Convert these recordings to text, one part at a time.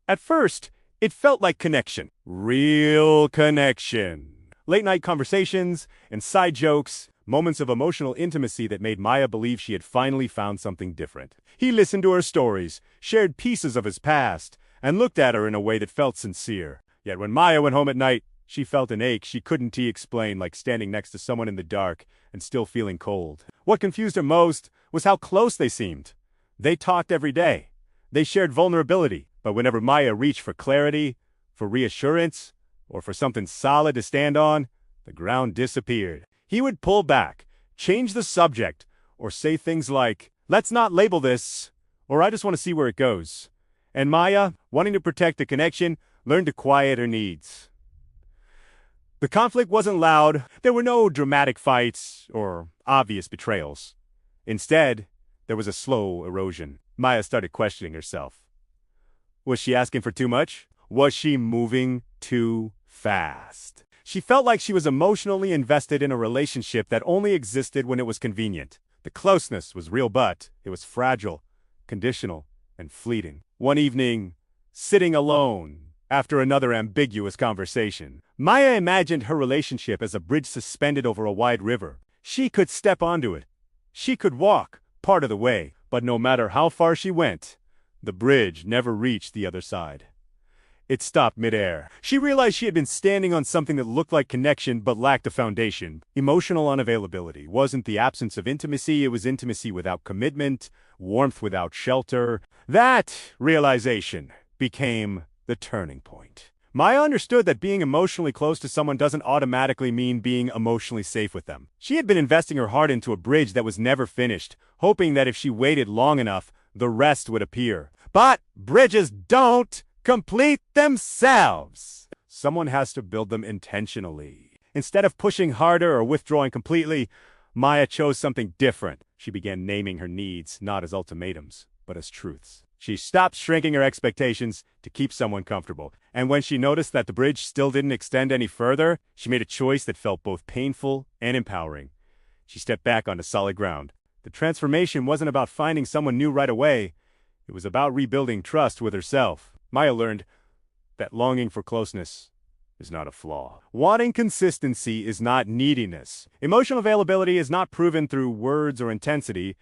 At first, it felt like connection. Real connection. Late-night conversations, inside jokes, moments of emotional intimacy that made Maya believe she had finally found something different. He listened to her stories, shared pieces of his past, and looked at her in a way that felt sincere. Yet when Maya went home at night, she felt an ache she couldn't explain, like standing next to someone in the dark and still feeling cold. What confused her most was how close they seemed. They talked every day. They shared vulnerability, but whenever Maya reached for clarity, for reassurance, or for something solid to stand on, the ground disappeared. He would pull back, change the subject, or say things like, "Let's not label this," or "I just want to see where it goes." And Maya, wanting to protect the connection, learned to quiet her needs. The conflict wasn't loud. There were no dramatic fights or obvious betrayals. Instead, there was a slow erosion. Maya started questioning herself. Was she asking for too much? Was she moving too fast? She felt like she was emotionally invested in a relationship that only existed when it was convenient. The closeness was real, but it was fragile, conditional, and fleeting. One evening, sitting alone, after another ambiguous conversation, Maya imagined her relationship as a bridge suspended over a wide river. She could step onto it. She could walk part of the way, but no matter how far she went, the bridge never reached the other side. It stopped midair. She realized she had been standing on something that looked like connection but lacked a foundation. Emotional unavailability wasn't the absence of intimacy, it was intimacy without commitment, warmth without shelter. That realization became the turning point. Maya understood that being emotionally close to someone doesn't automatically mean being emotionally safe with them. She had been investing her heart into a bridge that was never finished, hoping that if she waited long enough, the rest would appear. But bridges don't complete themselves. Someone has to build them intentionally. Instead of pushing harder or withdrawing completely, Maya chose something different. She began naming her needs, not as ultimatums, but as truths. She stopped shrinking her expectations to keep someone comfortable. And when she noticed that the bridge still didn't extend any further, she made a choice that felt both painful and empowering. She stepped back onto solid ground. The transformation wasn't about finding someone new right away. It was about rebuilding trust with herself. Maya learned that longing for closeness is not a flaw. Wanting consistency is not neediness. Emotional availability is not proven through words or intensity,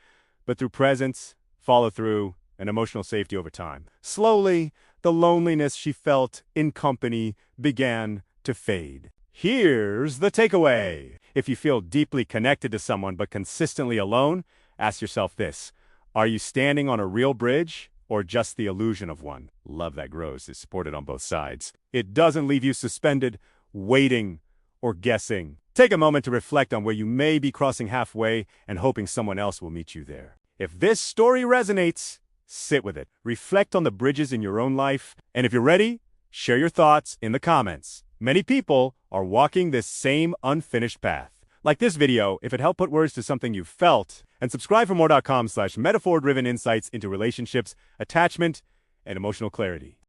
but through presence, follow-through, and emotional safety over time. Slowly, the loneliness she felt in company began to fade. Here's the takeaway. If you feel deeply connected to someone but consistently alone, ask yourself this: are you standing on a real bridge or just the illusion of one? Love that grows is supported on both sides. It doesn't leave you suspended, waiting, or guessing. Take a moment to reflect on where you may be crossing halfway and hoping someone else will meet you there. If this story resonates, sit with it. Reflect on the bridges in your own life. And if you're ready, share your thoughts in the comments. Many people are walking this same unfinished path. Like this video if it helped put words to something you've felt, and subscribe for more.com/metaphor-driven insights into relationships, attachment, and emotional clarity.